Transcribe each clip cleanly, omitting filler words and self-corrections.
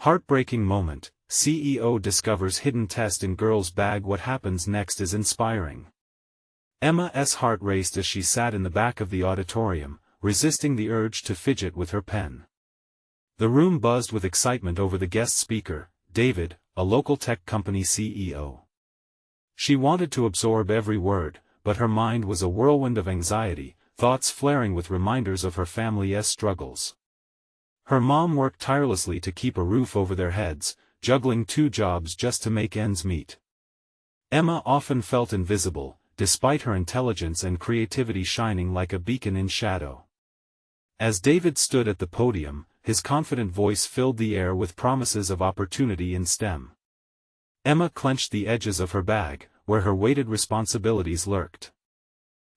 Heartbreaking moment, CEO discovers hidden test in girl's bag. What happens next is inspiring. Emma's heart raced as she sat in the back of the auditorium, resisting the urge to fidget with her pen. The room buzzed with excitement over the guest speaker, David, a local tech company CEO. She wanted to absorb every word, but her mind was a whirlwind of anxiety, thoughts flaring with reminders of her family's struggles. Her mom worked tirelessly to keep a roof over their heads, juggling 2 jobs just to make ends meet. Emma often felt invisible, despite her intelligence and creativity shining like a beacon in shadow. As David stood at the podium, his confident voice filled the air with promises of opportunity in STEM. Emma clenched the edges of her bag, where her weighted responsibilities lurked.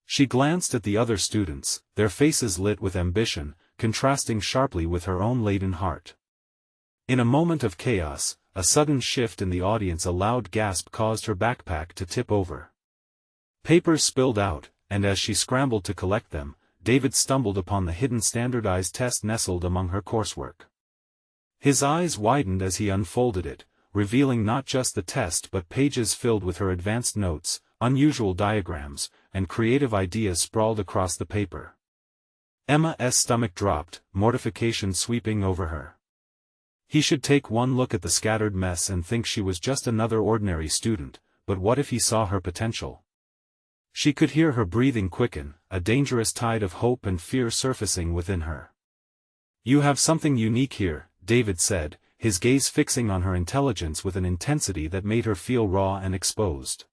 She glanced at the other students, their faces lit with ambition, contrasting sharply with her own laden heart. In a moment of chaos, a sudden shift in the audience, a loud gasp caused her backpack to tip over. Papers spilled out, and as she scrambled to collect them, David stumbled upon the hidden standardized test nestled among her coursework. His eyes widened as he unfolded it, revealing not just the test but pages filled with her advanced notes, unusual diagrams, and creative ideas sprawled across the paper. Emma's stomach dropped, mortification sweeping over her. He should take one look at the scattered mess and think she was just another ordinary student, but what if he saw her potential? She could hear her breathing quicken, a dangerous tide of hope and fear surfacing within her. "You have something unique here," David said, his gaze fixing on her intelligence with an intensity that made her feel raw and exposed.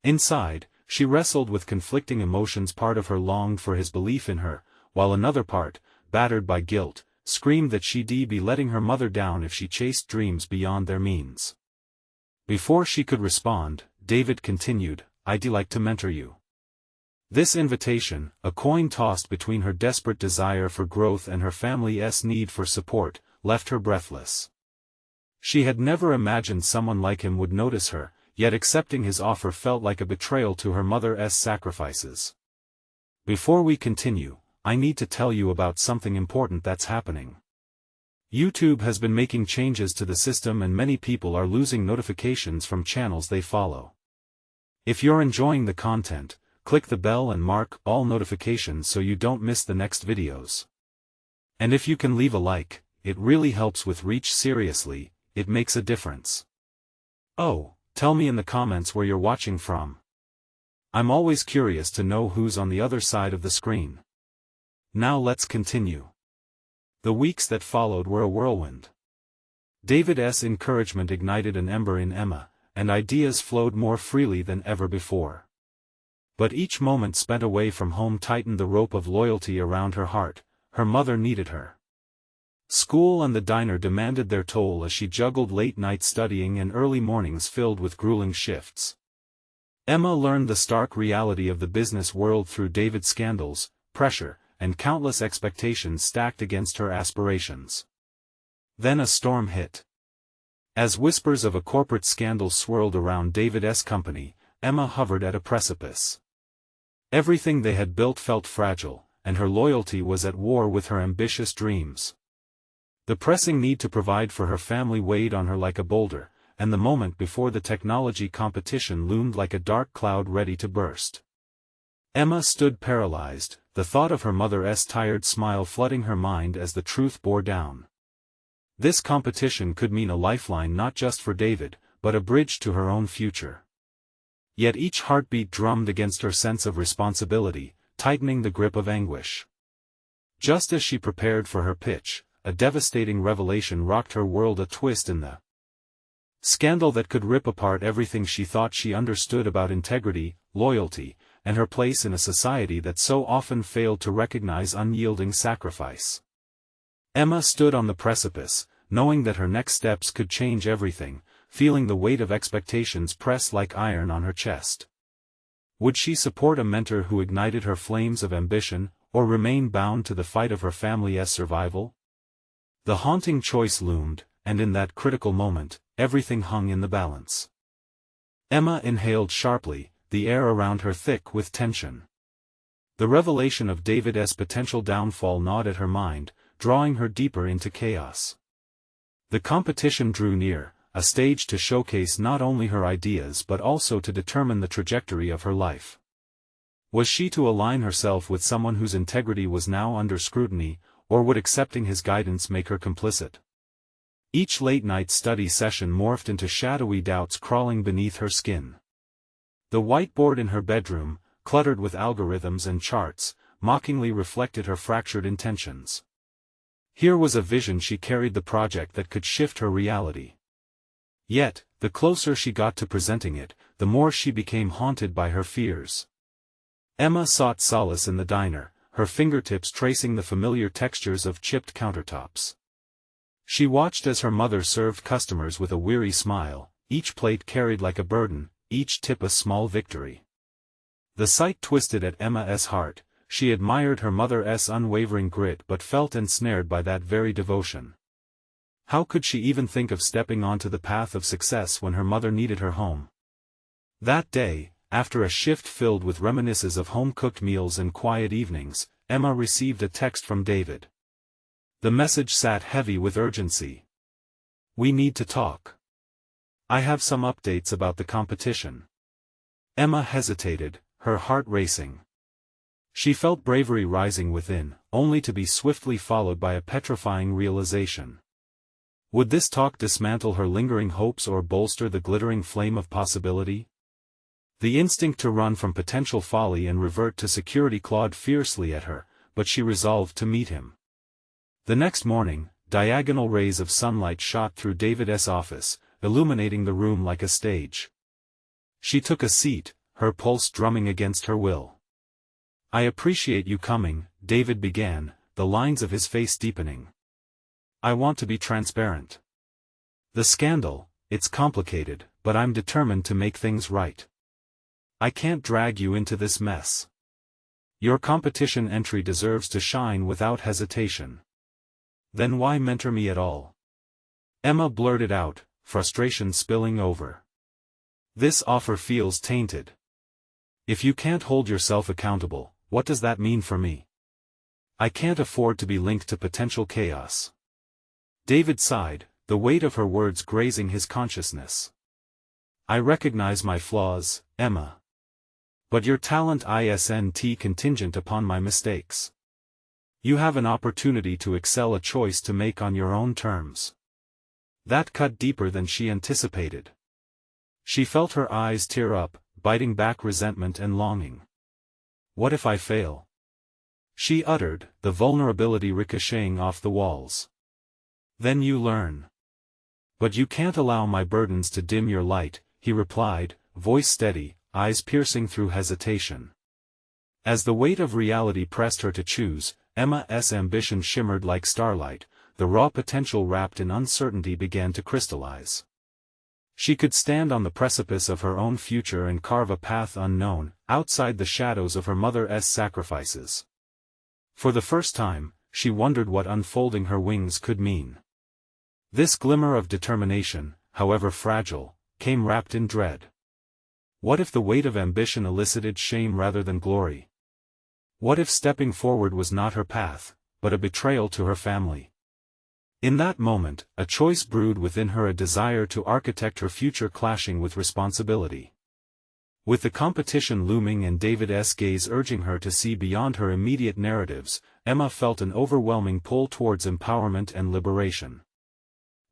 Inside, she wrestled with conflicting emotions. Part of her longed for his belief in her, while another part, battered by guilt, screamed that she'd be letting her mother down if she chased dreams beyond their means. Before she could respond, David continued, "I'd like to mentor you." This invitation, a coin tossed between her desperate desire for growth and her family's need for support, left her breathless. She had never imagined someone like him would notice her, yet accepting his offer felt like a betrayal to her mother's sacrifices. "Before we continue, I need to tell you about something important that's happening. YouTube has been making changes to the system and many people are losing notifications from channels they follow. If you're enjoying the content, click the bell and mark all notifications so you don't miss the next videos. And if you can leave a like, it really helps with reach. Seriously, it makes a difference. Oh, tell me in the comments where you're watching from. I'm always curious to know who's on the other side of the screen. Now let's continue." The weeks that followed were a whirlwind. David's encouragement ignited an ember in Emma, and ideas flowed more freely than ever before. But each moment spent away from home tightened the rope of loyalty around her heart. Her mother needed her. School and the diner demanded their toll as she juggled late night studying and early mornings filled with grueling shifts. Emma learned the stark reality of the business world through David's scandals, pressure, and countless expectations stacked against her aspirations. Then a storm hit. As whispers of a corporate scandal swirled around David's company, Emma hovered at a precipice. Everything they had built felt fragile, and her loyalty was at war with her ambitious dreams. The pressing need to provide for her family weighed on her like a boulder, and the moment before the technology competition loomed like a dark cloud ready to burst. Emma stood paralyzed, the thought of her mother's tired smile flooding her mind as the truth bore down. This competition could mean a lifeline not just for David, but a bridge to her own future. Yet each heartbeat drummed against her sense of responsibility, tightening the grip of anguish. Just as she prepared for her pitch, a devastating revelation rocked her world, a twist in the scandal that could rip apart everything she thought she understood about integrity, loyalty, and her place in a society that so often failed to recognize unyielding sacrifice. Emma stood on the precipice, knowing that her next steps could change everything, feeling the weight of expectations press like iron on her chest. Would she support a mentor who ignited her flames of ambition, or remain bound to the fight of her family's survival? The haunting choice loomed, and in that critical moment, everything hung in the balance. Emma inhaled sharply, the air around her thick with tension. The revelation of David's potential downfall gnawed at her mind, drawing her deeper into chaos. The competition drew near, a stage to showcase not only her ideas but also to determine the trajectory of her life. Was she to align herself with someone whose integrity was now under scrutiny, or would accepting his guidance make her complicit? Each late-night study session morphed into shadowy doubts crawling beneath her skin. The whiteboard in her bedroom, cluttered with algorithms and charts, mockingly reflected her fractured intentions. Here was a vision she carried, the project that could shift her reality. Yet, the closer she got to presenting it, the more she became haunted by her fears. Emma sought solace in the diner, her fingertips tracing the familiar textures of chipped countertops. She watched as her mother served customers with a weary smile, each plate carried like a burden, each tip a small victory. The sight twisted at Emma's heart. She admired her mother's unwavering grit but felt ensnared by that very devotion. How could she even think of stepping onto the path of success when her mother needed her home? That day, after a shift filled with reminiscences of home-cooked meals and quiet evenings, Emma received a text from David. The message sat heavy with urgency. "We need to talk. I have some updates about the competition." Emma hesitated, her heart racing. She felt bravery rising within, only to be swiftly followed by a petrifying realization. Would this talk dismantle her lingering hopes or bolster the glittering flame of possibility? The instinct to run from potential folly and revert to security clawed fiercely at her, but she resolved to meet him. The next morning, diagonal rays of sunlight shot through David's office, illuminating the room like a stage. She took a seat, her pulse drumming against her will. "I appreciate you coming," David began, the lines of his face deepening. "I want to be transparent. The scandal, it's complicated, but I'm determined to make things right. I can't drag you into this mess. Your competition entry deserves to shine without hesitation." "Then why mentor me at all?" Emma blurted out, frustration spilling over. "This offer feels tainted. If you can't hold yourself accountable, what does that mean for me? I can't afford to be linked to potential chaos." David sighed, the weight of her words grazing his consciousness. "I recognize my flaws, Emma. But your talent isn't contingent upon my mistakes. You have an opportunity to excel, a choice to make on your own terms." That cut deeper than she anticipated. She felt her eyes tear up, biting back resentment and longing. "What if I fail?" she uttered, the vulnerability ricocheting off the walls. "Then you learn." "But you can't allow my burdens to dim your light," he replied, voice steady, eyes piercing through hesitation. As the weight of reality pressed her to choose, Emma's ambition shimmered like starlight, the raw potential wrapped in uncertainty began to crystallize. She could stand on the precipice of her own future and carve a path unknown, outside the shadows of her mother's sacrifices. For the first time, she wondered what unfolding her wings could mean. This glimmer of determination, however fragile, came wrapped in dread. What if the weight of ambition elicited shame rather than glory? What if stepping forward was not her path, but a betrayal to her family? In that moment, a choice brewed within her, a desire to architect her future clashing with responsibility. With the competition looming and David's gaze urging her to see beyond her immediate narratives, Emma felt an overwhelming pull towards empowerment and liberation.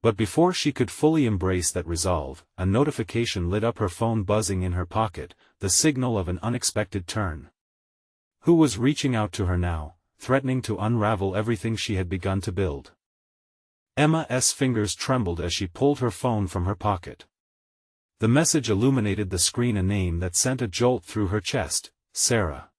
But before she could fully embrace that resolve, a notification lit up her phone, buzzing in her pocket, the signal of an unexpected turn. Who was reaching out to her now, threatening to unravel everything she had begun to build? Emma's fingers trembled as she pulled her phone from her pocket. The message illuminated the screen, a name that sent a jolt through her chest: Sarah.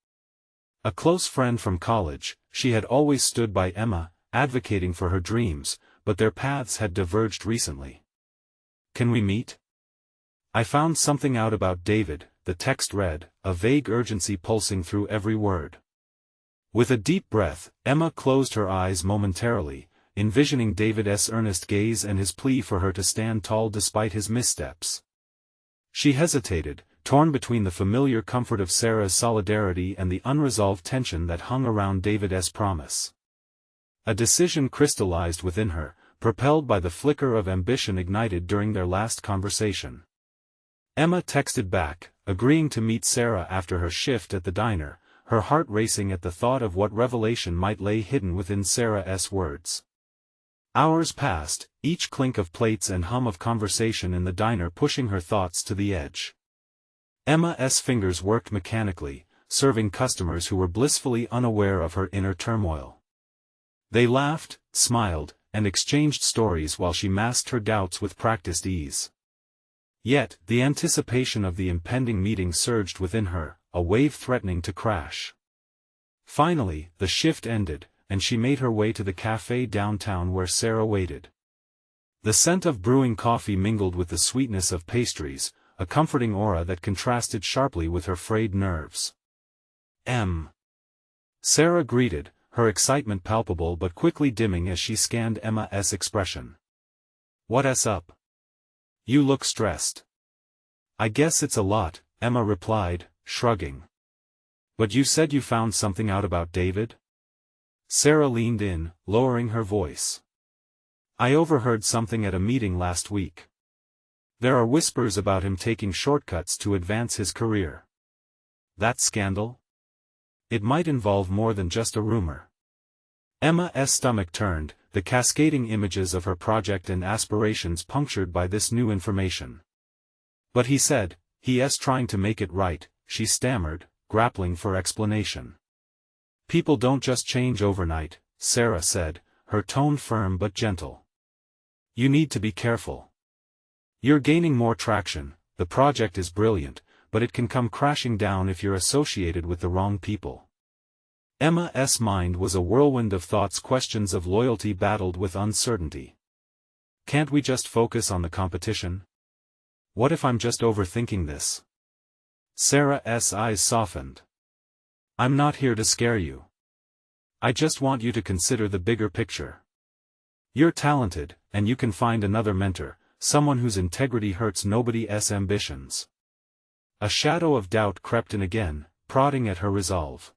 A close friend from college, she had always stood by Emma, advocating for her dreams, but their paths had diverged recently. "Can we meet? I found something out about David," the text read, a vague urgency pulsing through every word. With a deep breath, Emma closed her eyes momentarily, envisioning David's earnest gaze and his plea for her to stand tall despite his missteps. She hesitated, torn between the familiar comfort of Sarah's solidarity and the unresolved tension that hung around David's promise. A decision crystallized within her, propelled by the flicker of ambition ignited during their last conversation. Emma texted back, agreeing to meet Sarah after her shift at the diner, her heart racing at the thought of what revelation might lay hidden within Sarah's words. Hours passed, each clink of plates and hum of conversation in the diner pushing her thoughts to the edge. Emma's fingers worked mechanically, serving customers who were blissfully unaware of her inner turmoil. They laughed, smiled, and exchanged stories while she masked her doubts with practiced ease. Yet, the anticipation of the impending meeting surged within her, a wave threatening to crash. Finally, the shift ended, and she made her way to the cafe downtown where Sarah waited. The scent of brewing coffee mingled with the sweetness of pastries, a comforting aura that contrasted sharply with her frayed nerves. Sarah greeted, her excitement palpable but quickly dimming as she scanned Emma's expression. "What's up? You look stressed." "I guess it's a lot," Emma replied, shrugging. "But you said you found something out about David?" Sarah leaned in, lowering her voice. "I overheard something at a meeting last week. There are whispers about him taking shortcuts to advance his career." "That scandal? It might involve more than just a rumor." Emma's stomach turned, the cascading images of her project and aspirations punctured by this new information. "But he said, he's trying to make it right," she stammered, grappling for explanation. "People don't just change overnight," Sarah said, her tone firm but gentle. "You need to be careful. You're gaining more traction, the project is brilliant, but it can come crashing down if you're associated with the wrong people." Emma's mind was a whirlwind of thoughts, questions of loyalty battled with uncertainty. "Can't we just focus on the competition? What if I'm just overthinking this?" Sarah's eyes softened. "I'm not here to scare you. I just want you to consider the bigger picture. You're talented, and you can find another mentor, someone whose integrity hurts nobody's ambitions." A shadow of doubt crept in again, prodding at her resolve.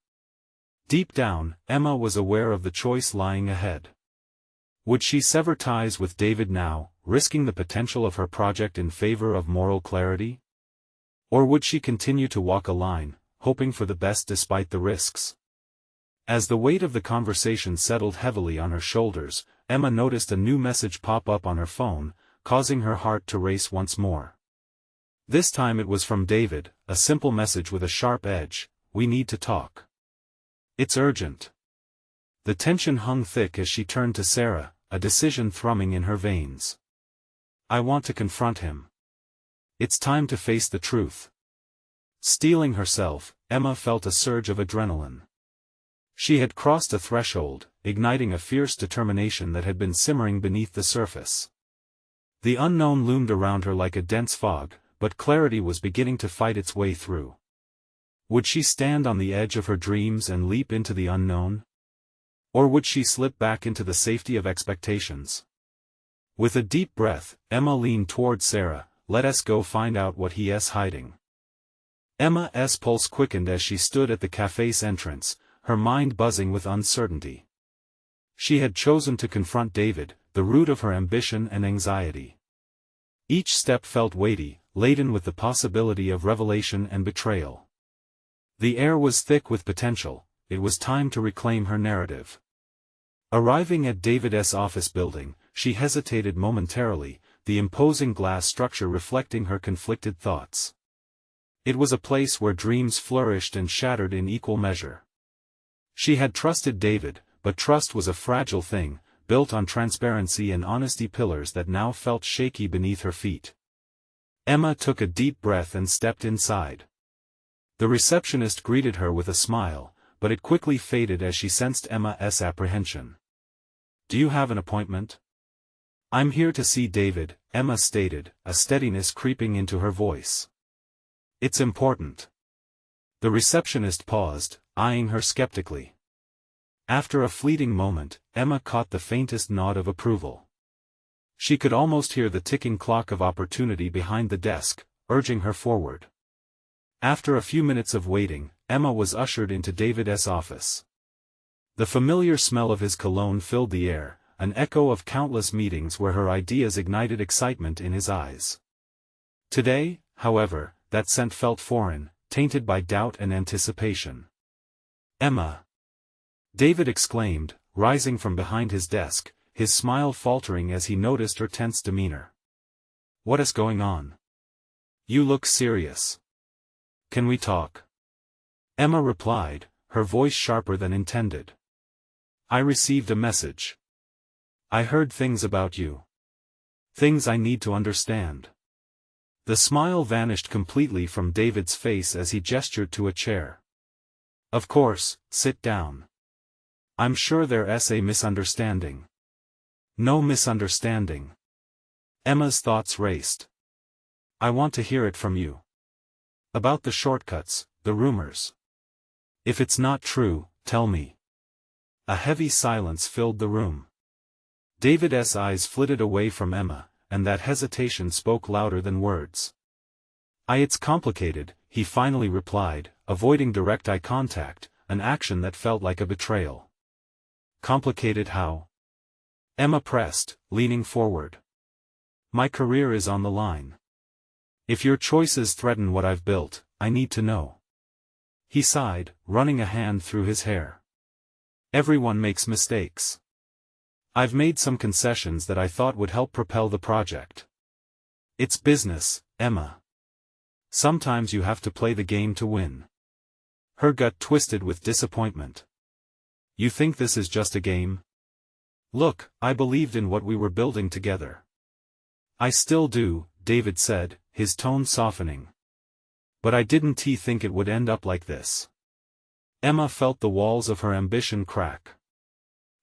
Deep down, Emma was aware of the choice lying ahead. Would she sever ties with David now, risking the potential of her project in favor of moral clarity? Or would she continue to walk a line, hoping for the best despite the risks? As the weight of the conversation settled heavily on her shoulders, Emma noticed a new message pop up on her phone, causing her heart to race once more. This time it was from David, a simple message with a sharp edge: "We need to talk. It's urgent." The tension hung thick as she turned to Sarah, a decision thrumming in her veins. "I want to confront him. It's time to face the truth." Steeling herself, Emma felt a surge of adrenaline. She had crossed a threshold, igniting a fierce determination that had been simmering beneath the surface. The unknown loomed around her like a dense fog, but clarity was beginning to fight its way through. Would she stand on the edge of her dreams and leap into the unknown? Or would she slip back into the safety of expectations? With a deep breath, Emma leaned toward Sarah. "Let us go find out what he's hiding." Emma's pulse quickened as she stood at the cafe's entrance, her mind buzzing with uncertainty. She had chosen to confront David, the root of her ambition and anxiety. Each step felt weighty, laden with the possibility of revelation and betrayal. The air was thick with potential. It was time to reclaim her narrative. Arriving at David's office building, she hesitated momentarily, the imposing glass structure reflecting her conflicted thoughts. It was a place where dreams flourished and shattered in equal measure. She had trusted David, but trust was a fragile thing, built on transparency and honesty, pillars that now felt shaky beneath her feet. Emma took a deep breath and stepped inside. The receptionist greeted her with a smile, but it quickly faded as she sensed Emma's apprehension. "Do you have an appointment?" "I'm here to see David," Emma stated, a steadiness creeping into her voice. "It's important." The receptionist paused, eyeing her skeptically. After a fleeting moment, Emma caught the faintest nod of approval. She could almost hear the ticking clock of opportunity behind the desk, urging her forward. After a few minutes of waiting, Emma was ushered into David's office. The familiar smell of his cologne filled the air, an echo of countless meetings where her ideas ignited excitement in his eyes. Today, however, that scent felt foreign, tainted by doubt and anticipation. "Emma!" David exclaimed, rising from behind his desk, his smile faltering as he noticed her tense demeanor. "What is going on? You look serious. Can we talk?" Emma replied, her voice sharper than intended. "I received a message. I heard things about you. Things I need to understand." The smile vanished completely from David's face as he gestured to a chair. "Of course, sit down. I'm sure there's a misunderstanding." "No misunderstanding." Emma's thoughts raced. "I want to hear it from you. About the shortcuts, the rumors. If it's not true, tell me." A heavy silence filled the room. David's eyes flitted away from Emma, and that hesitation spoke louder than words. It's complicated," he finally replied, avoiding direct eye contact, an action that felt like a betrayal. "Complicated how?" Emma pressed, leaning forward. "My career is on the line. If your choices threaten what I've built, I need to know." He sighed, running a hand through his hair. "Everyone makes mistakes. I've made some concessions that I thought would help propel the project. It's business, Emma. Sometimes you have to play the game to win." Her gut twisted with disappointment. "You think this is just a game?" "Look, I believed in what we were building together." "I still do," David said, his tone softening. "But I didn't think it would end up like this." Emma felt the walls of her ambition crack.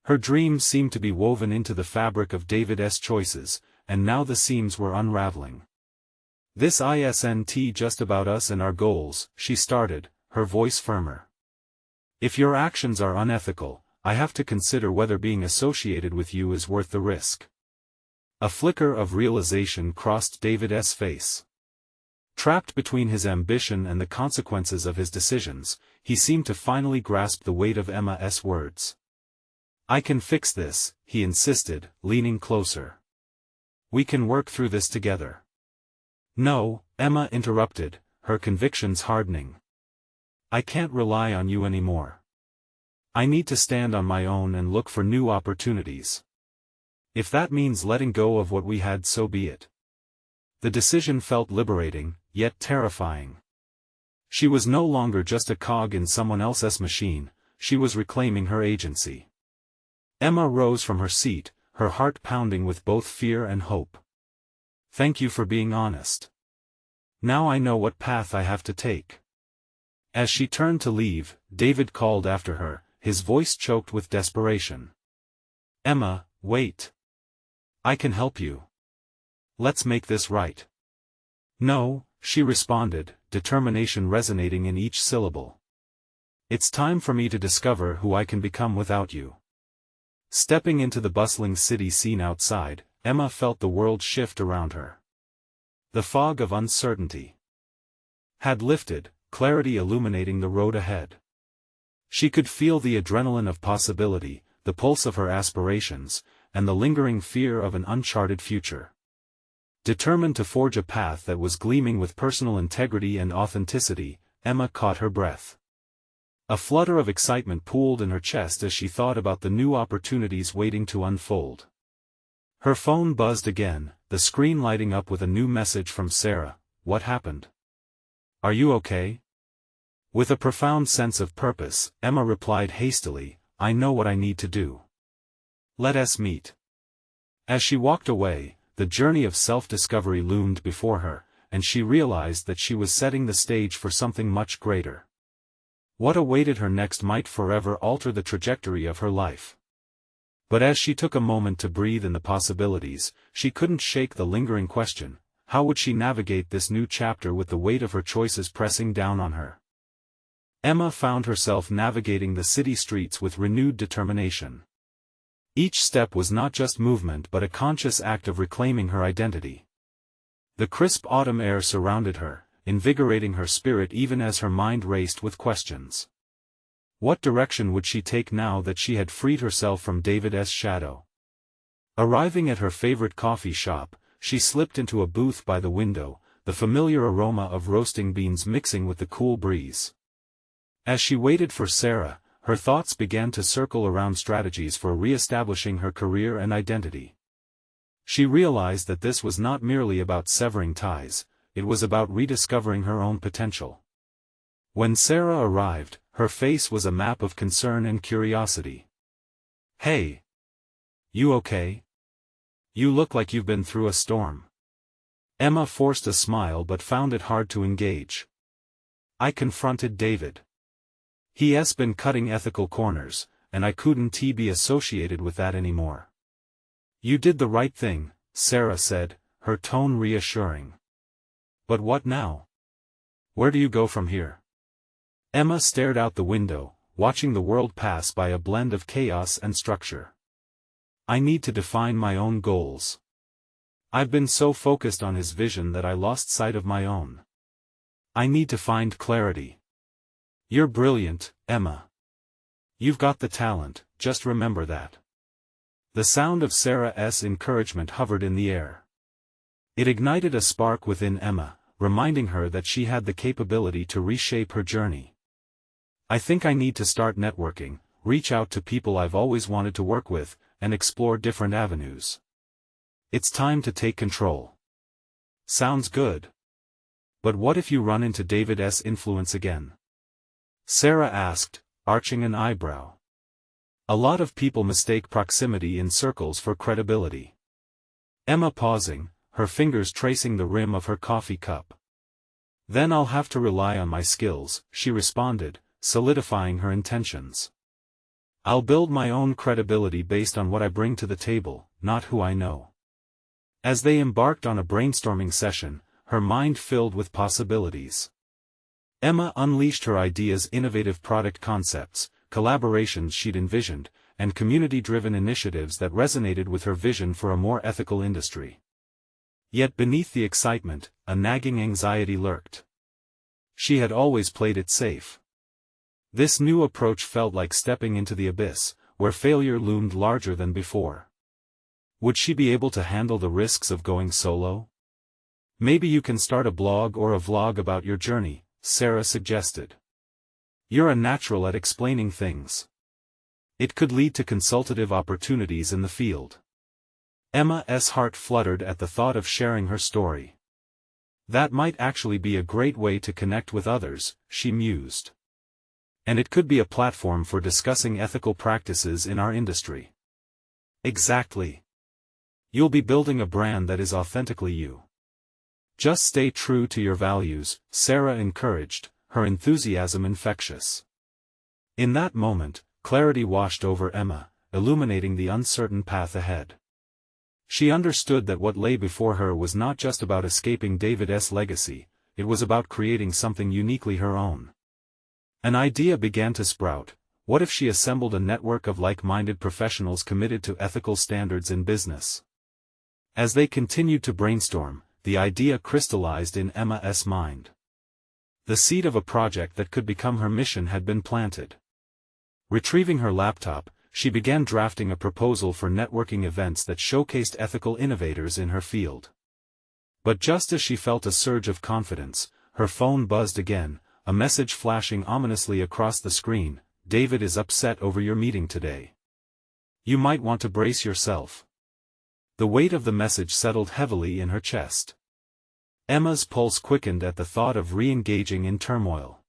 Her dreams seemed to be woven into the fabric of David's choices, and now the seams were unraveling. "This isn't just about us and our goals," she started, her voice firmer. "If your actions are unethical, I have to consider whether being associated with you is worth the risk." A flicker of realization crossed David's face. Trapped between his ambition and the consequences of his decisions, he seemed to finally grasp the weight of Emma's words. "I can fix this," he insisted, leaning closer. "We can work through this together." "No," Emma interrupted, her convictions hardening. "I can't rely on you anymore. I need to stand on my own and look for new opportunities. If that means letting go of what we had, so be it." The decision felt liberating, yet terrifying. She was no longer just a cog in someone else's machine, she was reclaiming her agency. Emma rose from her seat, her heart pounding with both fear and hope. "Thank you for being honest. Now I know what path I have to take." As she turned to leave, David called after her, his voice choked with desperation. "Emma, wait. I can help you. Let's make this right." "No," she responded, determination resonating in each syllable. "It's time for me to discover who I can become without you." Stepping into the bustling city scene outside, Emma felt the world shift around her. The fog of uncertainty had lifted, clarity illuminating the road ahead. She could feel the adrenaline of possibility, the pulse of her aspirations, and the lingering fear of an uncharted future. Determined to forge a path that was gleaming with personal integrity and authenticity, Emma caught her breath. A flutter of excitement pooled in her chest as she thought about the new opportunities waiting to unfold. Her phone buzzed again, the screen lighting up with a new message from Sarah. "What happened? Are you okay?" With a profound sense of purpose, Emma replied hastily, "I know what I need to do. Let us meet." As she walked away, the journey of self-discovery loomed before her, and she realized that she was setting the stage for something much greater. What awaited her next might forever alter the trajectory of her life. But as she took a moment to breathe in the possibilities, she couldn't shake the lingering question: how would she navigate this new chapter with the weight of her choices pressing down on her? Emma found herself navigating the city streets with renewed determination. Each step was not just movement but a conscious act of reclaiming her identity. The crisp autumn air surrounded her, invigorating her spirit even as her mind raced with questions. What direction would she take now that she had freed herself from David's shadow? Arriving at her favorite coffee shop, she slipped into a booth by the window, the familiar aroma of roasting beans mixing with the cool breeze. As she waited for Sarah, her thoughts began to circle around strategies for re-establishing her career and identity. She realized that this was not merely about severing ties, it was about rediscovering her own potential. When Sarah arrived, her face was a map of concern and curiosity. "Hey! You okay? You look like you've been through a storm." Emma forced a smile but found it hard to engage. "I confronted David. He's been cutting ethical corners, and I couldn't be associated with that anymore." "You did the right thing," Sarah said, her tone reassuring. "But what now? Where do you go from here?" Emma stared out the window, watching the world pass by a blend of chaos and structure. "I need to define my own goals. I've been so focused on his vision that I lost sight of my own. I need to find clarity." "You're brilliant, Emma. You've got the talent, just remember that." The sound of Sarah's encouragement hovered in the air. It ignited a spark within Emma, reminding her that she had the capability to reshape her journey. "I think I need to start networking, reach out to people I've always wanted to work with, and explore different avenues. It's time to take control." "Sounds good. But what if you run into David's influence again?" Sarah asked, arching an eyebrow. "A lot of people mistake proximity in circles for credibility." Emma pausing, her fingers tracing the rim of her coffee cup. "Then I'll have to rely on my skills," she responded, solidifying her intentions. "I'll build my own credibility based on what I bring to the table, not who I know." As they embarked on a brainstorming session, her mind filled with possibilities. Emma unleashed her ideas, innovative product concepts, collaborations she'd envisioned, and community-driven initiatives that resonated with her vision for a more ethical industry. Yet beneath the excitement, a nagging anxiety lurked. She had always played it safe. This new approach felt like stepping into the abyss, where failure loomed larger than before. Would she be able to handle the risks of going solo? "Maybe you can start a blog or a vlog about your journey," Sarah suggested. "You're a natural at explaining things. It could lead to consultative opportunities in the field." Emma's heart fluttered at the thought of sharing her story. That might actually be a great way to connect with others, she mused. And it could be a platform for discussing ethical practices in our industry. Exactly. You'll be building a brand that is authentically you. Just stay true to your values, Sarah encouraged, her enthusiasm infectious. In that moment, clarity washed over Emma, illuminating the uncertain path ahead. She understood that what lay before her was not just about escaping David's legacy, it was about creating something uniquely her own. An idea began to sprout. What if she assembled a network of like-minded professionals committed to ethical standards in business? As they continued to brainstorm, the idea crystallized in Emma's mind. The seed of a project that could become her mission had been planted. Retrieving her laptop, she began drafting a proposal for networking events that showcased ethical innovators in her field. But just as she felt a surge of confidence, her phone buzzed again, a message flashing ominously across the screen. "David is upset over your meeting today. You might want to brace yourself." The weight of the message settled heavily in her chest. Emma's pulse quickened at the thought of re-engaging in turmoil.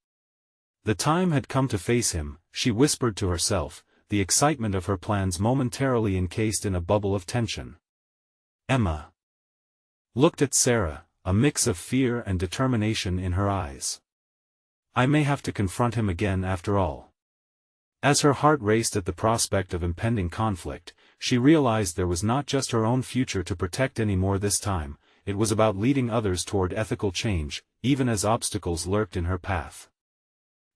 The time had come to face him, she whispered to herself, the excitement of her plans momentarily encased in a bubble of tension. Emma looked at Sarah, a mix of fear and determination in her eyes. "I may have to confront him again after all." As her heart raced at the prospect of impending conflict, she realized there was not just her own future to protect anymore this time, it was about leading others toward ethical change, even as obstacles lurked in her path.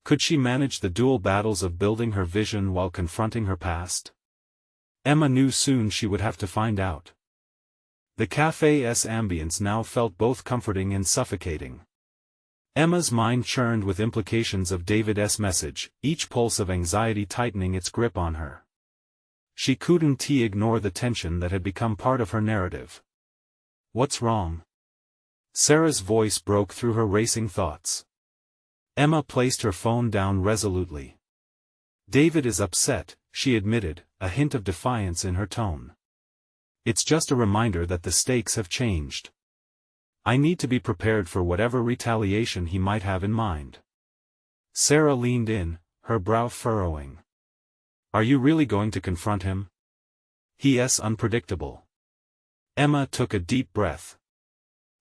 Could she manage the dual battles of building her vision while confronting her past? Emma knew soon she would have to find out. The café's ambience now felt both comforting and suffocating. Emma's mind churned with implications of David's message, each pulse of anxiety tightening its grip on her. She couldn't ignore the tension that had become part of her narrative. "What's wrong?" Sarah's voice broke through her racing thoughts. Emma placed her phone down resolutely. "David is upset," she admitted, a hint of defiance in her tone. "It's just a reminder that the stakes have changed. I need to be prepared for whatever retaliation he might have in mind." Sarah leaned in, her brow furrowing. "Are you really going to confront him? He's unpredictable." Emma took a deep breath.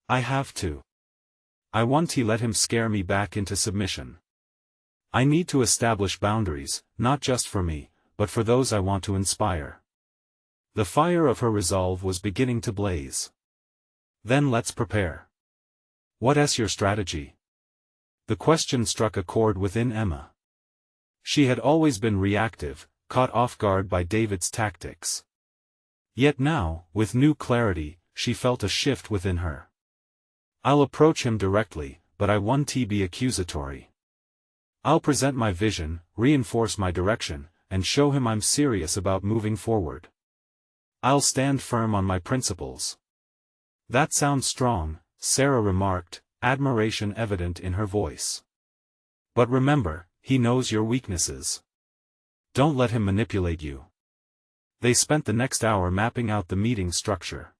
"I have to. I won't let him scare me back into submission. I need to establish boundaries, not just for me, but for those I want to inspire." The fire of her resolve was beginning to blaze. "Then let's prepare. What's your strategy?" The question struck a chord within Emma. She had always been reactive, caught off guard by David's tactics. Yet now, with new clarity, she felt a shift within her. "I'll approach him directly, but I won't be accusatory. I'll present my vision, reinforce my direction, and show him I'm serious about moving forward. I'll stand firm on my principles." "That sounds strong," Sarah remarked, admiration evident in her voice. "But remember, he knows your weaknesses. Don't let him manipulate you." They spent the next hour mapping out the meeting structure.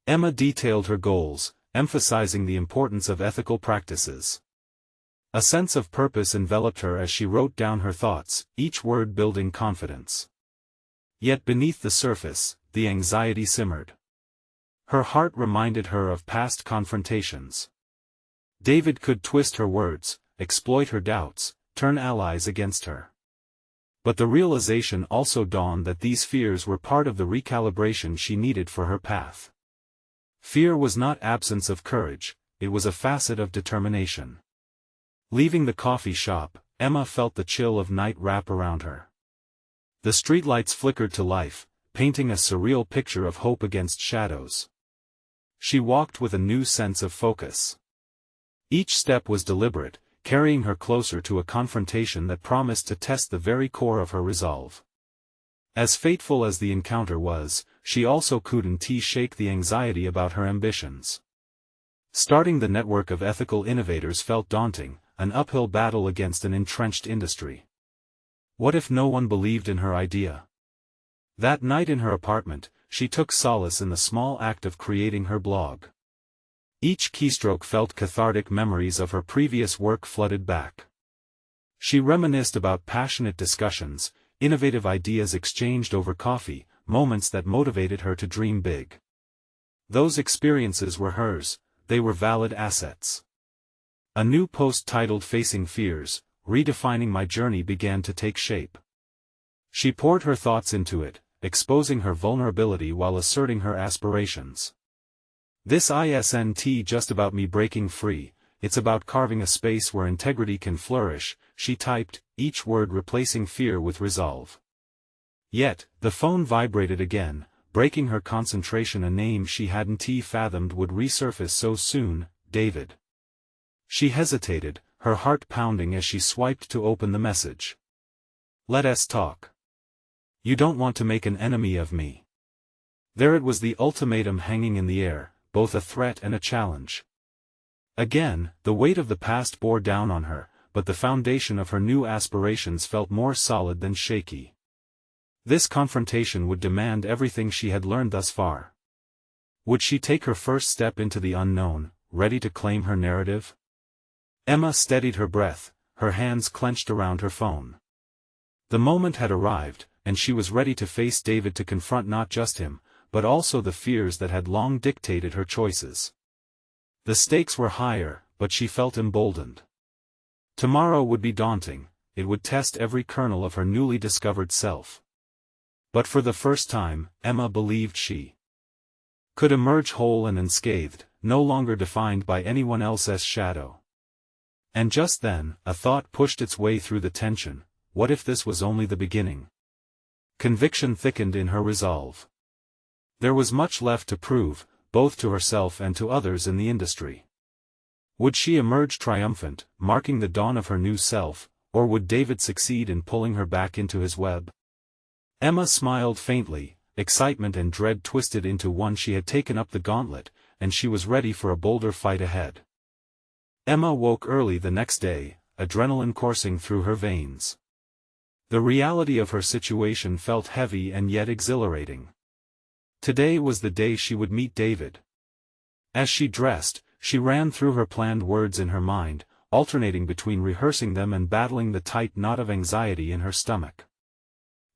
Emma detailed her goals, emphasizing the importance of ethical practices. A sense of purpose enveloped her as she wrote down her thoughts, each word building confidence. Yet beneath the surface, the anxiety simmered. Her heart reminded her of past confrontations. David could twist her words, exploit her doubts, turn allies against her. But the realization also dawned that these fears were part of the recalibration she needed for her path. Fear was not absence of courage, it was a facet of determination. Leaving the coffee shop, Emma felt the chill of night wrap around her. The streetlights flickered to life, painting a surreal picture of hope against shadows. She walked with a new sense of focus. Each step was deliberate, carrying her closer to a confrontation that promised to test the very core of her resolve. As fateful as the encounter was, she also couldn't shake the anxiety about her ambitions. Starting the network of ethical innovators felt daunting, an uphill battle against an entrenched industry. What if no one believed in her idea? That night in her apartment, she took solace in the small act of creating her blog. Each keystroke felt cathartic, memories of her previous work flooded back. She reminisced about passionate discussions, innovative ideas exchanged over coffee, moments that motivated her to dream big. Those experiences were hers, they were valid assets. A new post titled "Facing Fears, Redefining My Journey" began to take shape. She poured her thoughts into it, exposing her vulnerability while asserting her aspirations. "This isn't just about me breaking free, it's about carving a space where integrity can flourish," she typed, each word replacing fear with resolve. Yet, the phone vibrated again, breaking her concentration. A name she hadn't fathomed would resurface so soon: David. She hesitated, her heart pounding as she swiped to open the message. "Let's talk. You don't want to make an enemy of me." There it was, the ultimatum hanging in the air, both a threat and a challenge. Again, the weight of the past bore down on her, but the foundation of her new aspirations felt more solid than shaky. This confrontation would demand everything she had learned thus far. Would she take her first step into the unknown, ready to claim her narrative? Emma steadied her breath, her hands clenched around her phone. The moment had arrived, and she was ready to face David, to confront not just him, but also the fears that had long dictated her choices. The stakes were higher, but she felt emboldened. Tomorrow would be daunting, it would test every kernel of her newly discovered self. But for the first time, Emma believed she could emerge whole and unscathed, no longer defined by anyone else's shadow. And just then, a thought pushed its way through the tension: what if this was only the beginning? Conviction thickened in her resolve. There was much left to prove, both to herself and to others in the industry. Would she emerge triumphant, marking the dawn of her new self, or would David succeed in pulling her back into his web? Emma smiled faintly, excitement and dread twisted into one. She had taken up the gauntlet, and she was ready for a bolder fight ahead. Emma woke early the next day, adrenaline coursing through her veins. The reality of her situation felt heavy and yet exhilarating. Today was the day she would meet David. As she dressed, she ran through her planned words in her mind, alternating between rehearsing them and battling the tight knot of anxiety in her stomach.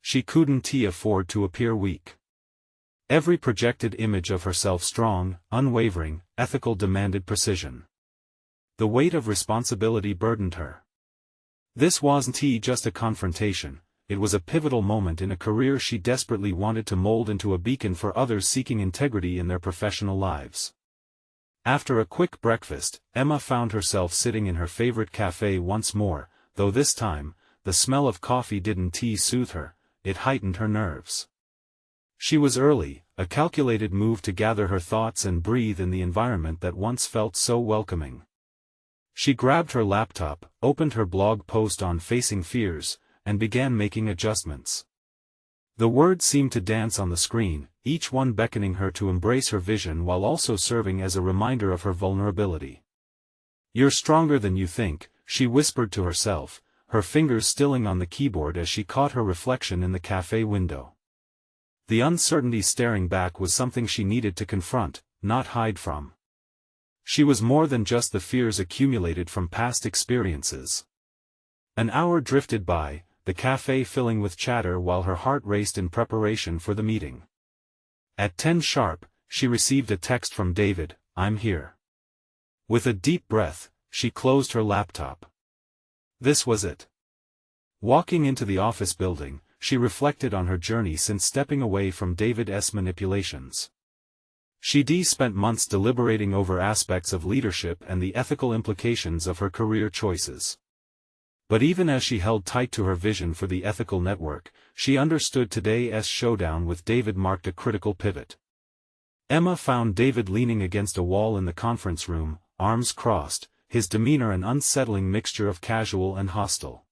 She couldn't afford to appear weak. Every projected image of herself strong, unwavering, ethical demanded precision. The weight of responsibility burdened her. This wasn't just a confrontation, it was a pivotal moment in a career she desperately wanted to mold into a beacon for others seeking integrity in their professional lives. After a quick breakfast, Emma found herself sitting in her favorite cafe once more, though this time, the smell of coffee didn't soothe her, it heightened her nerves. She was early, a calculated move to gather her thoughts and breathe in the environment that once felt so welcoming. She grabbed her laptop, opened her blog post on facing fears, and began making adjustments. The words seemed to dance on the screen, each one beckoning her to embrace her vision while also serving as a reminder of her vulnerability. "You're stronger than you think," she whispered to herself, her fingers stilling on the keyboard as she caught her reflection in the cafe window. The uncertainty staring back was something she needed to confront, not hide from. She was more than just the fears accumulated from past experiences. An hour drifted by, the cafe filling with chatter while her heart raced in preparation for the meeting. At 10 sharp, she received a text from David, "I'm here." With a deep breath, she closed her laptop. This was it. Walking into the office building, she reflected on her journey since stepping away from David's manipulations. She'd spent months deliberating over aspects of leadership and the ethical implications of her career choices. But even as she held tight to her vision for the ethical network, she understood today's showdown with David marked a critical pivot. Emma found David leaning against a wall in the conference room, arms crossed, his demeanor an unsettling mixture of casual and hostile.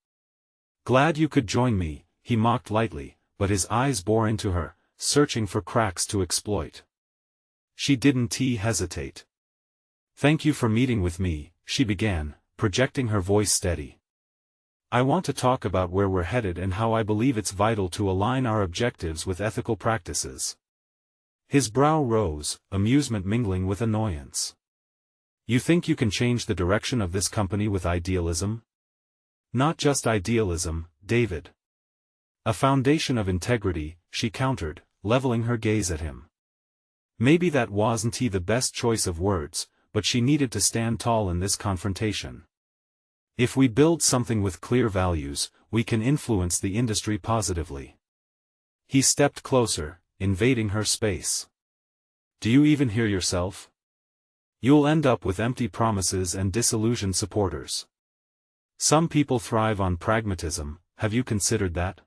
"Glad you could join me," he mocked lightly, but his eyes bore into her, searching for cracks to exploit. She didn't hesitate. "Thank you for meeting with me," she began, projecting her voice steady. "I want to talk about where we're headed and how I believe it's vital to align our objectives with ethical practices." His brow rose, amusement mingling with annoyance. "You think you can change the direction of this company with idealism?" "Not just idealism, David. A foundation of integrity," she countered, leveling her gaze at him. Maybe that wasn't the best choice of words, but she needed to stand tall in this confrontation. "If we build something with clear values, we can influence the industry positively." He stepped closer, invading her space. "Do you even hear yourself? You'll end up with empty promises and disillusioned supporters. Some people thrive on pragmatism, have you considered that?"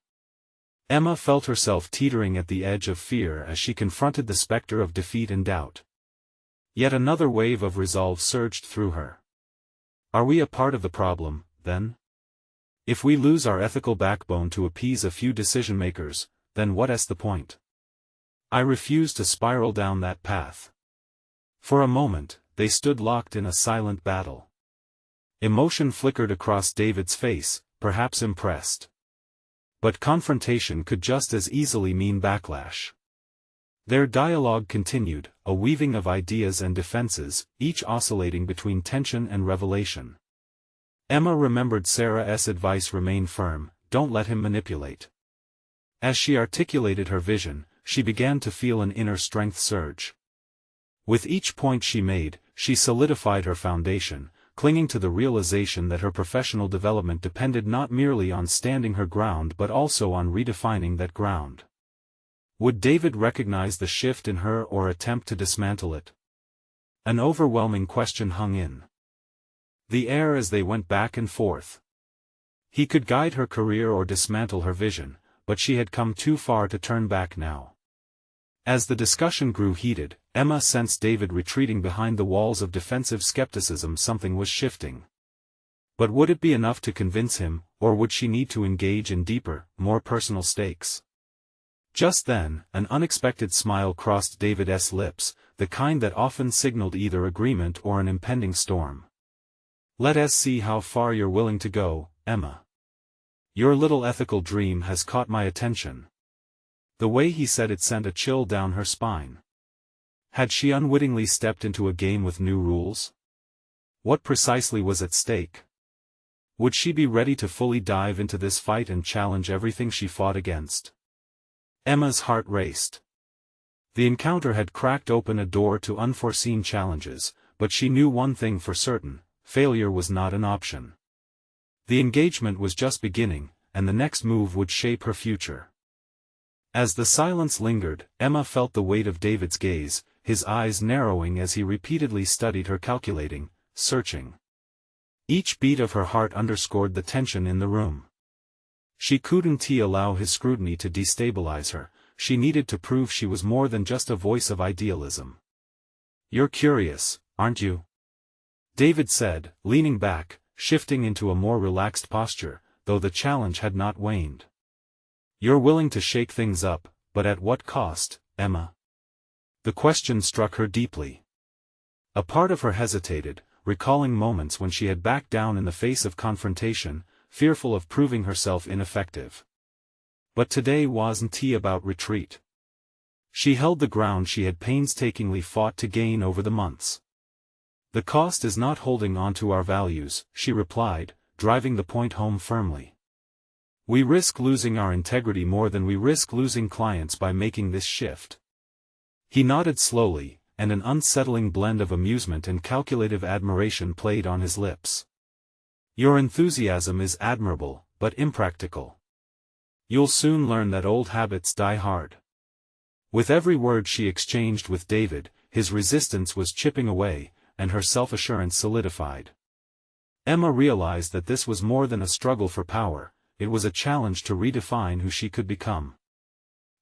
Emma felt herself teetering at the edge of fear as she confronted the specter of defeat and doubt. Yet another wave of resolve surged through her. "Are we a part of the problem, then? If we lose our ethical backbone to appease a few decision-makers, then what's the point? I refuse to spiral down that path." For a moment, they stood locked in a silent battle. Emotion flickered across David's face, perhaps impressed. But confrontation could just as easily mean backlash. Their dialogue continued, a weaving of ideas and defenses, each oscillating between tension and revelation. Emma remembered Sarah's advice: remain firm, don't let him manipulate. As she articulated her vision, she began to feel an inner strength surge. With each point she made, she solidified her foundation, clinging to the realization that her professional development depended not merely on standing her ground but also on redefining that ground. Would David recognize the shift in her or attempt to dismantle it? An overwhelming question hung in the air as they went back and forth. He could guide her career or dismantle her vision, but she had come too far to turn back now. As the discussion grew heated, Emma sensed David retreating behind the walls of defensive skepticism. Something was shifting. But would it be enough to convince him, or would she need to engage in deeper, more personal stakes? Just then, an unexpected smile crossed David's lips, the kind that often signaled either agreement or an impending storm. "Let us see how far you're willing to go, Emma. Your little ethical dream has caught my attention." The way he said it sent a chill down her spine. Had she unwittingly stepped into a game with new rules? What precisely was at stake? Would she be ready to fully dive into this fight and challenge everything she fought against? Emma's heart raced. The encounter had cracked open a door to unforeseen challenges, but she knew one thing for certain: failure was not an option. The engagement was just beginning, and the next move would shape her future. As the silence lingered, Emma felt the weight of David's gaze, his eyes narrowing as he repeatedly studied her, calculating, searching. Each beat of her heart underscored the tension in the room. She couldn't allow his scrutiny to destabilize her. She needed to prove she was more than just a voice of idealism. "You're curious, aren't you?" David said, leaning back, shifting into a more relaxed posture, though the challenge had not waned. "You're willing to shake things up, but at what cost, Emma?" The question struck her deeply. A part of her hesitated, recalling moments when she had backed down in the face of confrontation, fearful of proving herself ineffective. But today wasn't about retreat. She held the ground she had painstakingly fought to gain over the months. "The cost is not holding on to our values," she replied, driving the point home firmly. "We risk losing our integrity more than we risk losing clients by making this shift." He nodded slowly, and an unsettling blend of amusement and calculative admiration played on his lips. "Your enthusiasm is admirable, but impractical. You'll soon learn that old habits die hard." With every word she exchanged with David, his resistance was chipping away, and her self-assurance solidified. Emma realized that this was more than a struggle for power, it was a challenge to redefine who she could become.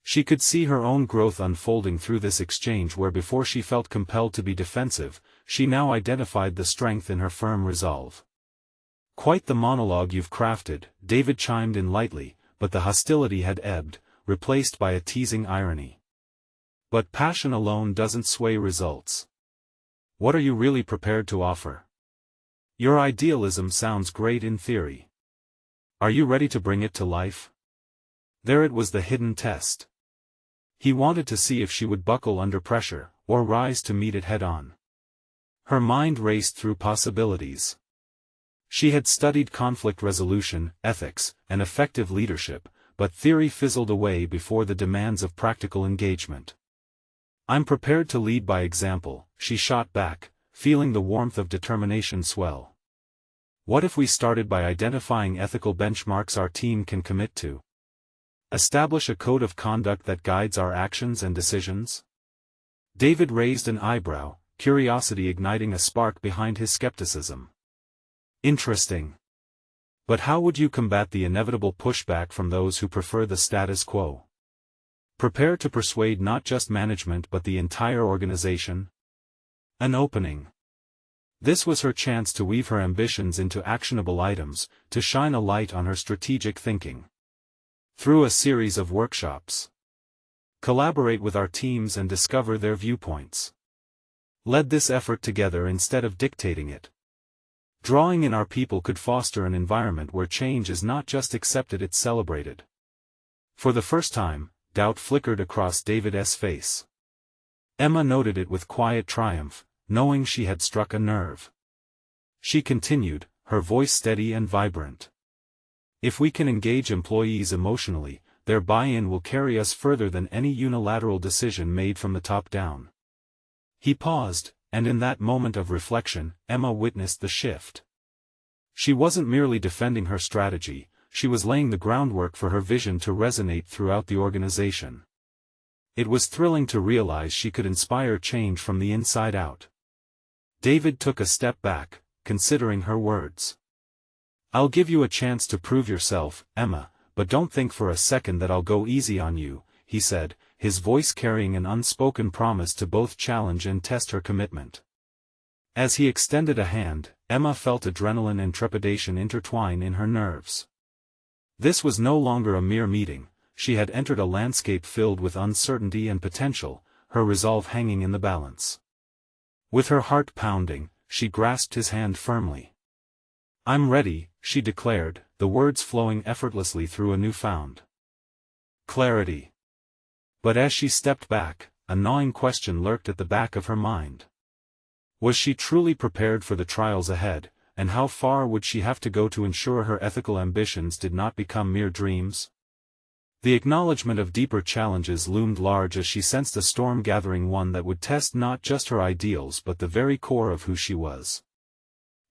She could see her own growth unfolding through this exchange where before she felt compelled to be defensive, she now identified the strength in her firm resolve. "Quite the monologue you've crafted," David chimed in lightly, but the hostility had ebbed, replaced by a teasing irony. "But passion alone doesn't sway results. What are you really prepared to offer? Your idealism sounds great in theory. Are you ready to bring it to life?" There it was, the hidden test. He wanted to see if she would buckle under pressure, or rise to meet it head-on. Her mind raced through possibilities. She had studied conflict resolution, ethics, and effective leadership, but theory fizzled away before the demands of practical engagement. "I'm prepared to lead by example," she shot back, feeling the warmth of determination swell. "What if we started by identifying ethical benchmarks our team can commit to? Establish a code of conduct that guides our actions and decisions?" David raised an eyebrow, curiosity igniting a spark behind his skepticism. "Interesting. But how would you combat the inevitable pushback from those who prefer the status quo? Prepare to persuade not just management but the entire organization?" An opening. This was her chance to weave her ambitions into actionable items, to shine a light on her strategic thinking. Through a series of workshops. Collaborate with our teams and discover their viewpoints. Lead this effort together instead of dictating it. Drawing in our people could foster an environment where change is not just accepted, it's celebrated. For the first time, doubt flickered across David's face. Emma noted it with quiet triumph, knowing she had struck a nerve. She continued, her voice steady and vibrant. "If we can engage employees emotionally, their buy-in will carry us further than any unilateral decision made from the top down." He paused, and in that moment of reflection, Emma witnessed the shift. She wasn't merely defending her strategy, she was laying the groundwork for her vision to resonate throughout the organization. It was thrilling to realize she could inspire change from the inside out. David took a step back, considering her words. "I'll give you a chance to prove yourself, Emma, but don't think for a second that I'll go easy on you," he said, his voice carrying an unspoken promise to both challenge and test her commitment. As he extended a hand, Emma felt adrenaline and trepidation intertwine in her nerves. This was no longer a mere meeting, she had entered a landscape filled with uncertainty and potential, her resolve hanging in the balance. With her heart pounding, she grasped his hand firmly. "I'm ready," she declared, the words flowing effortlessly through a newfound clarity. But as she stepped back, a gnawing question lurked at the back of her mind. Was she truly prepared for the trials ahead, and how far would she have to go to ensure her ethical ambitions did not become mere dreams? The acknowledgement of deeper challenges loomed large as she sensed a storm gathering, one that would test not just her ideals but the very core of who she was.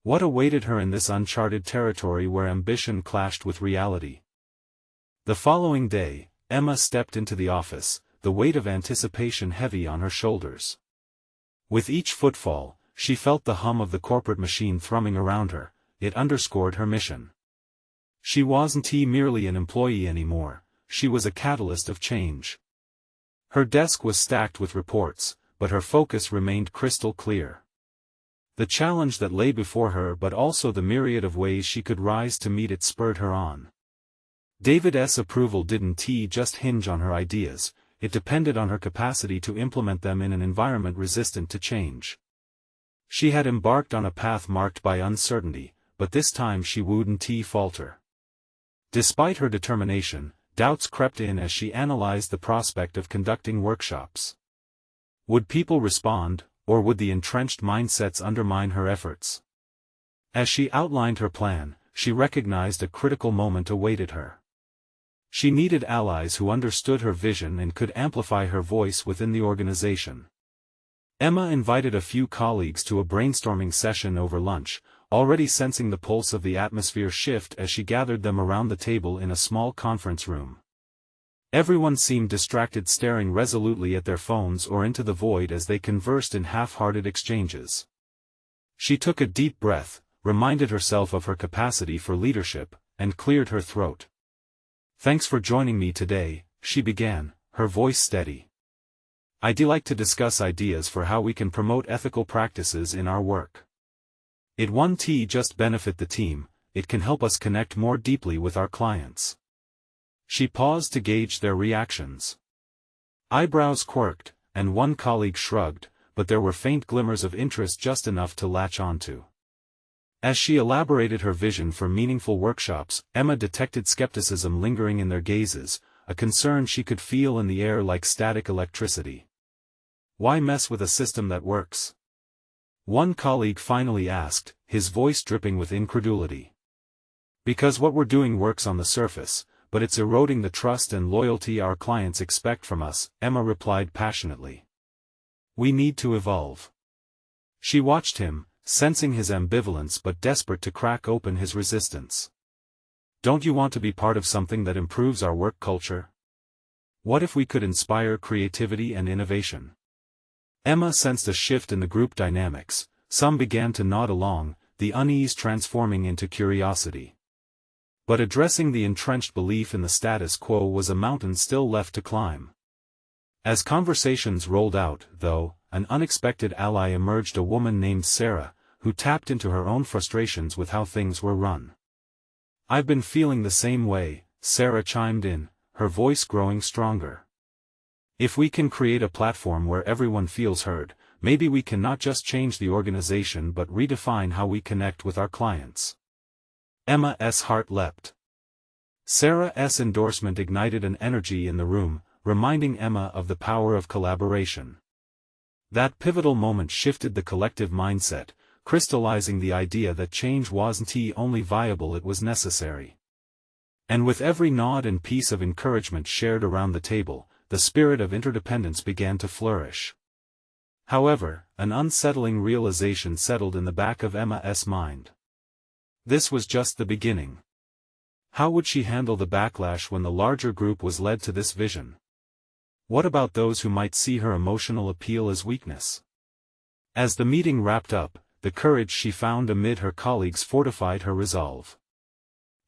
What awaited her in this uncharted territory where ambition clashed with reality? The following day, Emma stepped into the office, the weight of anticipation heavy on her shoulders. With each footfall, she felt the hum of the corporate machine thrumming around her. It underscored her mission. She wasn't merely an employee anymore, she was a catalyst of change. Her desk was stacked with reports, but her focus remained crystal clear. The challenge that lay before her, but also the myriad of ways she could rise to meet it, spurred her on. David's approval didn't just hinge on her ideas, it depended on her capacity to implement them in an environment resistant to change. She had embarked on a path marked by uncertainty, but this time she wouldn't falter. Despite her determination, doubts crept in as she analyzed the prospect of conducting workshops. Would people respond, or would the entrenched mindsets undermine her efforts? As she outlined her plan, she recognized a critical moment awaited her. She needed allies who understood her vision and could amplify her voice within the organization. Emma invited a few colleagues to a brainstorming session over lunch, already sensing the pulse of the atmosphere shift as she gathered them around the table in a small conference room. Everyone seemed distracted, staring resolutely at their phones or into the void as they conversed in half-hearted exchanges. She took a deep breath, reminded herself of her capacity for leadership, and cleared her throat. "Thanks for joining me today," she began, her voice steady. "I'd like to discuss ideas for how we can promote ethical practices in our work. It won't just benefit the team, it can help us connect more deeply with our clients." She paused to gauge their reactions. Eyebrows quirked, and one colleague shrugged, but there were faint glimmers of interest, just enough to latch onto. As she elaborated her vision for meaningful workshops, Emma detected skepticism lingering in their gazes, a concern she could feel in the air like static electricity. "Why mess with a system that works?" one colleague finally asked, his voice dripping with incredulity. "Because what we're doing works on the surface, but it's eroding the trust and loyalty our clients expect from us," Emma replied passionately. "We need to evolve." She watched him, sensing his ambivalence but desperate to crack open his resistance. "Don't you want to be part of something that improves our work culture? What if we could inspire creativity and innovation?" Emma sensed a shift in the group dynamics. Some began to nod along, the unease transforming into curiosity. But addressing the entrenched belief in the status quo was a mountain still left to climb. As conversations rolled out, though, an unexpected ally emerged, a woman named Sarah, who tapped into her own frustrations with how things were run. "I've been feeling the same way," Sarah chimed in, her voice growing stronger. "If we can create a platform where everyone feels heard, maybe we can not just change the organization but redefine how we connect with our clients." Emma's heart leapt. Sarah's endorsement ignited an energy in the room, reminding Emma of the power of collaboration. That pivotal moment shifted the collective mindset, crystallizing the idea that change wasn't only viable, it was necessary. And with every nod and piece of encouragement shared around the table, the spirit of interdependence began to flourish. However, an unsettling realization settled in the back of Emma's mind. This was just the beginning. How would she handle the backlash when the larger group was led to this vision? What about those who might see her emotional appeal as weakness? As the meeting wrapped up, the courage she found amid her colleagues fortified her resolve.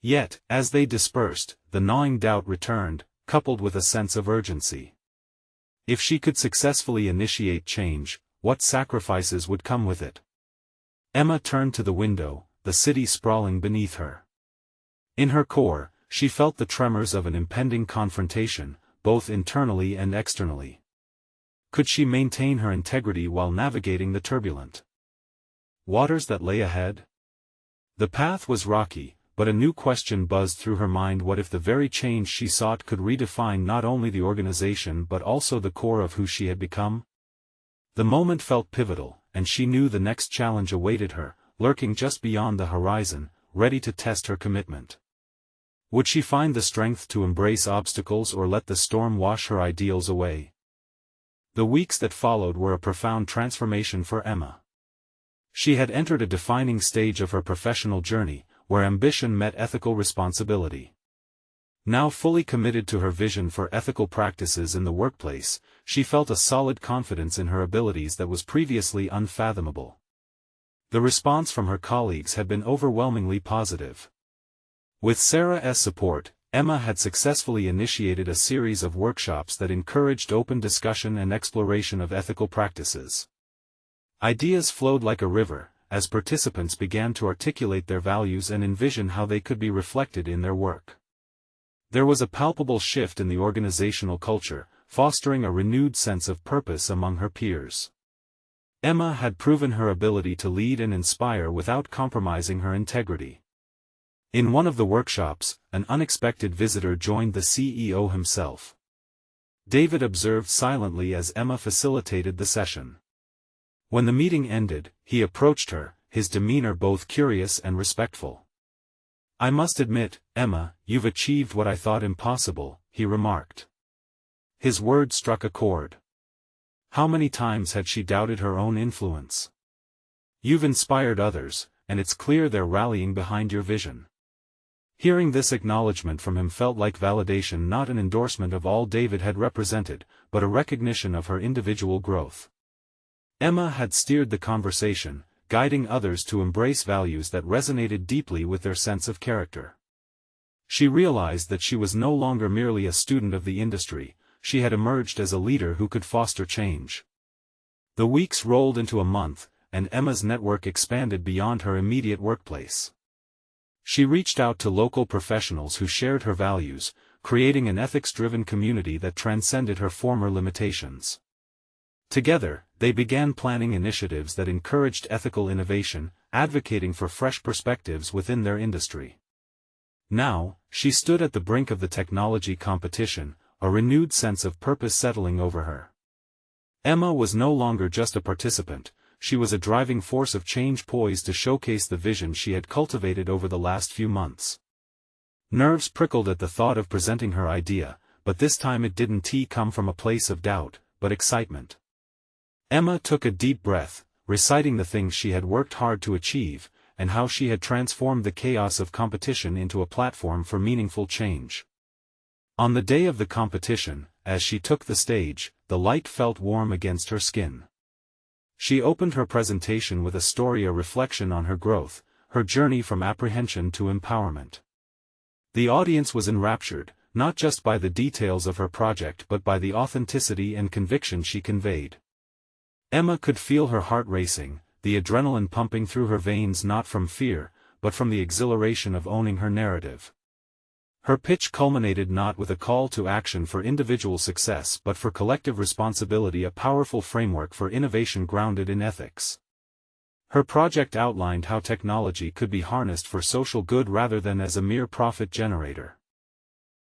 Yet, as they dispersed, the gnawing doubt returned, coupled with a sense of urgency. If she could successfully initiate change, what sacrifices would come with it? Emma turned to the window, the city sprawling beneath her. In her core, she felt the tremors of an impending confrontation, both internally and externally. Could she maintain her integrity while navigating the turbulent waters that lay ahead? The path was rocky, but a new question buzzed through her mind: what if the very change she sought could redefine not only the organization but also the core of who she had become? The moment felt pivotal, and she knew the next challenge awaited her, lurking just beyond the horizon, ready to test her commitment. Would she find the strength to embrace obstacles or let the storm wash her ideals away? The weeks that followed were a profound transformation for Emma. She had entered a defining stage of her professional journey, where ambition met ethical responsibility. Now fully committed to her vision for ethical practices in the workplace, she felt a solid confidence in her abilities that was previously unfathomable. The response from her colleagues had been overwhelmingly positive. With Sarah's support, Emma had successfully initiated a series of workshops that encouraged open discussion and exploration of ethical practices. Ideas flowed like a river, as participants began to articulate their values and envision how they could be reflected in their work. There was a palpable shift in the organizational culture, fostering a renewed sense of purpose among her peers. Emma had proven her ability to lead and inspire without compromising her integrity. In one of the workshops, an unexpected visitor joined the CEO himself. David observed silently as Emma facilitated the session. When the meeting ended, he approached her, his demeanor both curious and respectful. "I must admit, Emma, you've achieved what I thought impossible," he remarked. His words struck a chord. How many times had she doubted her own influence? "You've inspired others, and it's clear they're rallying behind your vision." Hearing this acknowledgement from him felt like validation, not an endorsement of all David had represented, but a recognition of her individual growth. Emma had steered the conversation, guiding others to embrace values that resonated deeply with their sense of character. She realized that she was no longer merely a student of the industry, she had emerged as a leader who could foster change. The weeks rolled into a month, and Emma's network expanded beyond her immediate workplace. She reached out to local professionals who shared her values, creating an ethics-driven community that transcended her former limitations. Together, they began planning initiatives that encouraged ethical innovation, advocating for fresh perspectives within their industry. Now, she stood at the brink of the technology competition, a renewed sense of purpose settling over her. Emma was no longer just a participant, she was a driving force of change poised to showcase the vision she had cultivated over the last few months. Nerves prickled at the thought of presenting her idea, but this time it didn't come from a place of doubt, but excitement. Emma took a deep breath, reciting the things she had worked hard to achieve, and how she had transformed the chaos of competition into a platform for meaningful change. On the day of the competition, as she took the stage, the light felt warm against her skin. She opened her presentation with a reflection on her growth, her journey from apprehension to empowerment. The audience was enraptured, not just by the details of her project but by the authenticity and conviction she conveyed. Emma could feel her heart racing, the adrenaline pumping through her veins, not from fear, but from the exhilaration of owning her narrative. Her pitch culminated not with a call to action for individual success but for collective responsibility, a powerful framework for innovation grounded in ethics. Her project outlined how technology could be harnessed for social good rather than as a mere profit generator.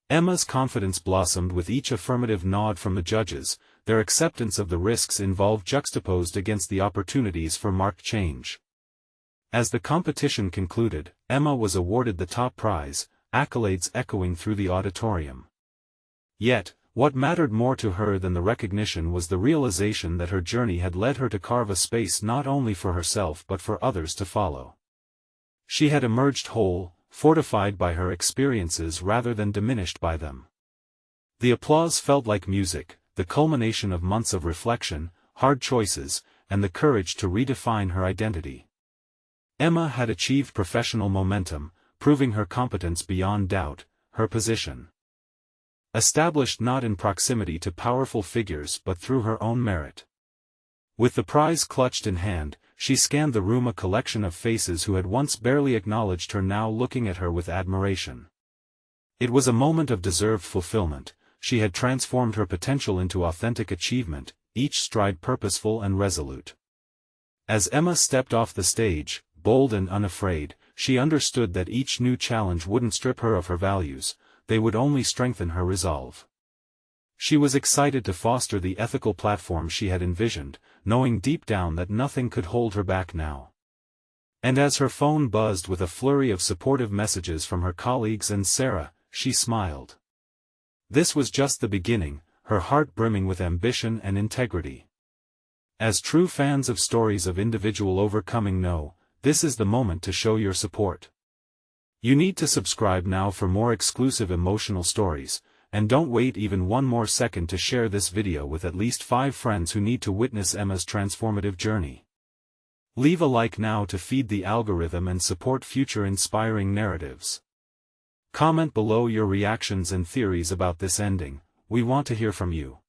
Emma's confidence blossomed with each affirmative nod from the judges, their acceptance of the risks involved juxtaposed against the opportunities for marked change. As the competition concluded, Emma was awarded the top prize, accolades echoing through the auditorium. Yet, what mattered more to her than the recognition was the realization that her journey had led her to carve a space not only for herself but for others to follow. She had emerged whole, fortified by her experiences rather than diminished by them. The applause felt like music, the culmination of months of reflection, hard choices, and the courage to redefine her identity. Emma had achieved professional momentum, proving her competence beyond doubt, her position established not in proximity to powerful figures but through her own merit. With the prize clutched in hand, she scanned the room, a collection of faces who had once barely acknowledged her now looking at her with admiration. It was a moment of deserved fulfillment. She had transformed her potential into authentic achievement, each stride purposeful and resolute. As Emma stepped off the stage, bold and unafraid, she understood that each new challenge wouldn't strip her of her values, they would only strengthen her resolve. She was excited to foster the ethical platform she had envisioned, knowing deep down that nothing could hold her back now. And as her phone buzzed with a flurry of supportive messages from her colleagues and Sarah, she smiled. This was just the beginning, her heart brimming with ambition and integrity. As true fans of stories of individual overcoming know, this is the moment to show your support. You need to subscribe now for more exclusive emotional stories, and don't wait even one more second to share this video with at least 5 friends who need to witness Emma's transformative journey. Leave a like now to feed the algorithm and support future inspiring narratives. Comment below your reactions and theories about this ending. We want to hear from you.